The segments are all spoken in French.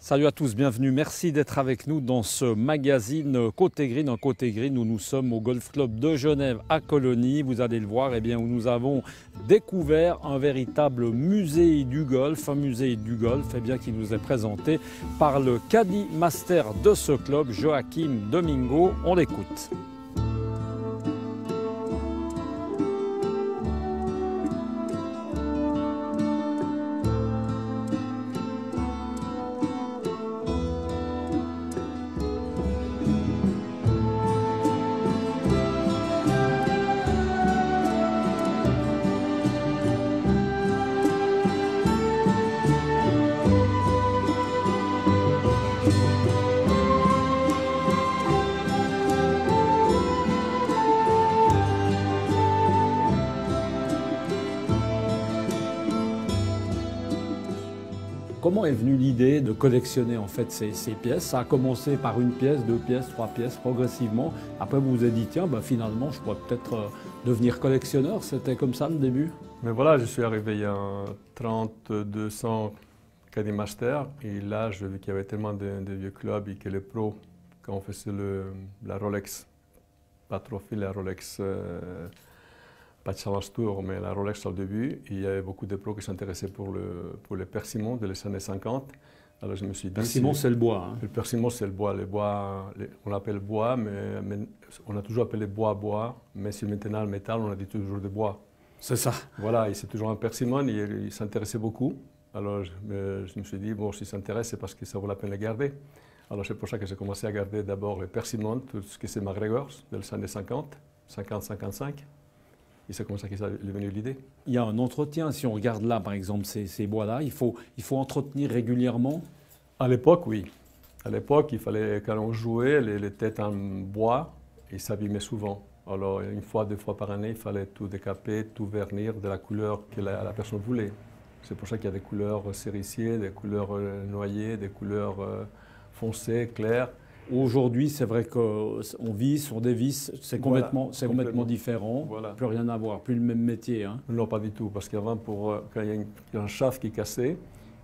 Salut à tous, bienvenue. Merci d'être avec nous dans ce magazine Côté Green. En Côté Green, où nous sommes au Golf Club de Genève à Colonie. Vous allez le voir, où nous avons découvert un véritable musée du golf. Un musée du golf qui nous est présenté par le Caddy Master de ce club, Joachim Domingo. On l'écoute. Comment est venue l'idée de collectionner en fait ces pièces? Ça a commencé par une pièce, deux pièces, trois pièces, progressivement. Après, vous vous êtes dit, tiens, finalement, je pourrais peut-être devenir collectionneur. C'était comme ça le début? Mais voilà, je suis arrivé il y a 3200 Caddy Master. Et là, je vu qu'il y avait tellement de vieux clubs et que les pros, quand on faisait la Rolex, pas Trophy, la Rolex, pas de Challenge Tour, mais la Rolex au début, il y avait beaucoup de pros qui s'intéressaient pour le persimmon de les années 50. Alors je me suis dit... Persimmon, c'est le bois. Hein. Le persimmon, c'est le bois. On l'appelle bois, mais on a toujours appelé bois, mais si maintenant le métal, on a dit toujours de bois. C'est ça. Voilà, et c'est toujours un persimmon, il s'intéressait beaucoup. Alors je me suis dit, bon, s'il s'intéresse, c'est parce que ça vaut la peine de le garder. Alors c'est pour ça que j'ai commencé à garder d'abord les persimmons, tout ce que c'est MacGregor, des années 50, 50-55. Et c'est comme ça qu'est venue l'idée. Il y a un entretien, si on regarde là par exemple ces bois-là, il faut entretenir régulièrement? À l'époque, oui. À l'époque, il fallait, quand on jouait, les têtes en bois, ils s'abîmaient souvent. Alors une fois, deux fois par année, il fallait tout décaper, tout vernir de la couleur que la personne voulait. C'est pour ça qu'il y a des couleurs cerisier, des couleurs noyées, des couleurs foncées, claires. Aujourd'hui, c'est vrai qu'on vit sur des vis, c'est complètement différent, Voilà. Plus rien à voir, plus le même métier. Hein. Non, pas du tout, parce qu'avant, quand il y a un shaft qui cassait,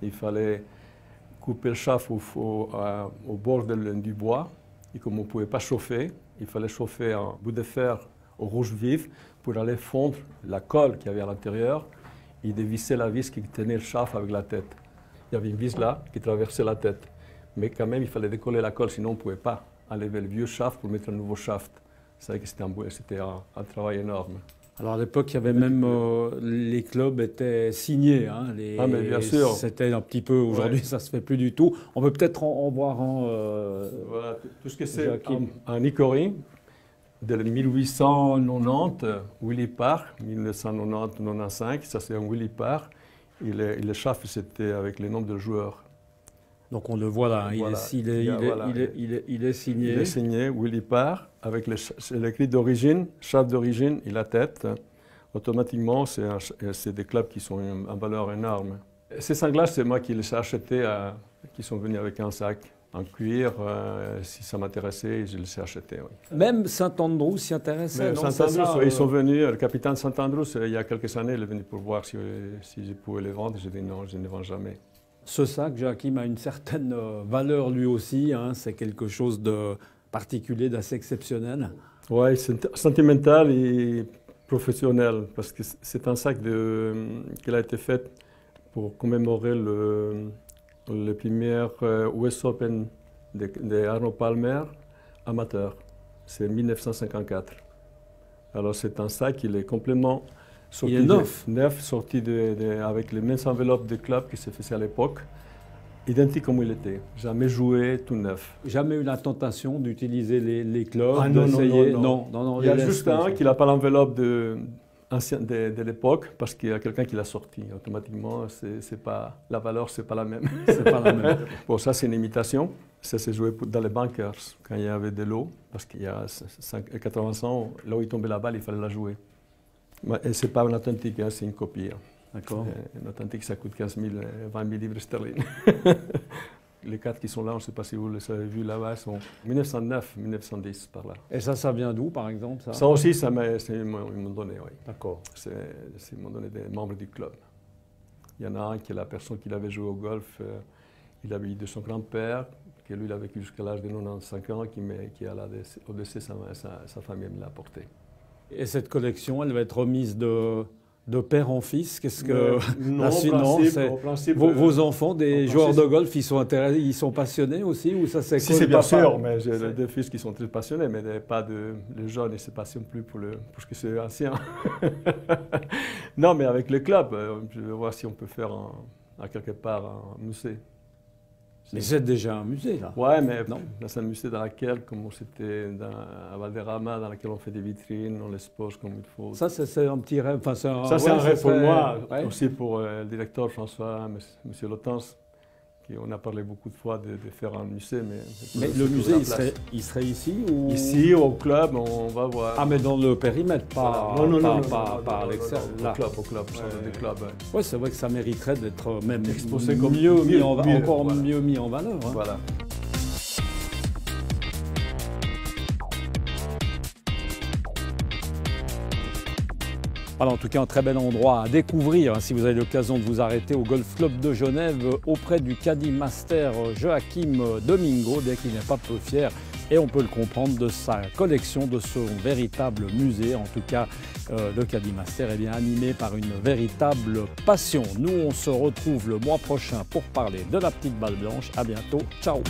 il fallait couper le shaft au bord du bois, et comme on ne pouvait pas chauffer, il fallait chauffer un bout de fer au rouge vif pour aller fondre la colle qu'il y avait à l'intérieur et dévisser la vis qui tenait le shaft avec la tête. Il y avait une vis là qui traversait la tête. Mais quand même, il fallait décoller la colle, sinon on ne pouvait pas enlever le vieux shaft pour mettre un nouveau shaft. C'est vrai que c'était un travail énorme. Alors à l'époque, il y avait même les clubs étaient signés. Hein, ah mais bien sûr. C'était un petit peu, aujourd'hui ça ne se fait plus du tout. On peut peut-être en voir un... voilà, tout ce que c'est un Hickory de 1890, Willie Parr, 1990-95, ça c'est un Willie Parr. Et le shaft c'était avec les nombres de joueurs. Donc on le voit là, voilà. il est signé. Il est signé, Willie Parr, avec l'écrit d'origine, shaft d'origine et la tête. Automatiquement, c'est des clubs qui sont en valeur énorme. Ces sanglages, c'est moi qui les ai achetés, qui sont venus avec un sac en cuir. Si ça m'intéressait, je les ai achetés. Oui. Même Saint-Andrew s'y intéressait, non? Saint-Andrew, ils sont venus, le capitaine Saint-Andrew, il y a quelques années, il est venu pour voir si je pouvais les vendre. J'ai dit non, je ne les vends jamais. Ce sac, Joachim, a une certaine valeur lui aussi. Hein, c'est quelque chose de particulier, d'assez exceptionnel. Oui, c'est sentimental et professionnel parce que c'est un sac qui a été fait pour commémorer le premier US Open de Arnold Palmer amateur. C'est 1954. Alors c'est un sac qui est complètement... Il est neuf. Neuf, sorti avec les mêmes enveloppes de club qui se faisaient à l'époque, identique comme il était. Jamais joué, tout neuf. Jamais eu la tentation d'utiliser les clubs, ah, d'essayer? Non. Il y a juste un qui n'a pas l'enveloppe de l'époque parce qu'il y a quelqu'un qui l'a sorti. Automatiquement, la valeur, c'est pas la même. C'est pas la même. Bon, ça, c'est une imitation. Ça s'est joué dans les bunkers quand il y avait de l'eau, parce qu'il y a 80 ans, là où il tombait la balle, il fallait la jouer. Et ce n'est pas un authentique, hein, c'est une copie. D'accord. Un authentique, ça coûte 15 000, 20 000 livres sterling. Les quatre qui sont là, on ne sait pas si vous les avez vus là-bas, sont 1909, 1910 par là. Et ça vient d'où, par exemple? Ça aussi, ils m'ont donné, oui. D'accord. Ils m'ont donné des membres du club. Il y en a un qui est la personne qui avait joué au golf. Il avait eu de son grand-père, que lui il a vécu jusqu'à l'âge de 95 ans, qui au décès, sa famille me l'a apporté. Et cette collection, elle va être remise de père en fils. Qu'est-ce que non, au principe, vos enfants, des joueurs de golf, ils sont passionnés aussi ou ça c'est Si, c'est bien sûr, mais j'ai deux fils qui sont très passionnés, mais pas les jeunes, ils ne se passionnent plus pour ce que c'est ancien. Non, mais avec le club, je vais voir si on peut faire à quelque part un musée. Mais c'est déjà un musée, là. Ouais, mais c'est un musée dans lequel, comme c'était à Valderrama, dans lequel on fait des vitrines, on l'expose comme il faut. Ça, c'est un petit rêve. Enfin, c'est un rêve pour moi, aussi pour le directeur François, M. Lotens, on a parlé beaucoup de fois de faire un musée. Mais le musée, il serait ici ou... Ici, au club, on va voir. Ah, mais dans le périmètre, pas à l'extérieur. Au club, des clubs. Oui, c'est vrai que ça mériterait d'être même exposé encore mieux mis en valeur. Hein. Voilà. Alors, en tout cas, un très bel endroit à découvrir si vous avez l'occasion de vous arrêter au Golf Club de Genève auprès du Caddy Master Joachim Domingo, bien qu'il n'est pas peu fier, et on peut le comprendre, de sa collection, de son véritable musée. En tout cas, le Caddy Master est bien animé par une véritable passion. Nous, on se retrouve le mois prochain pour parler de la petite balle blanche. À bientôt. Ciao.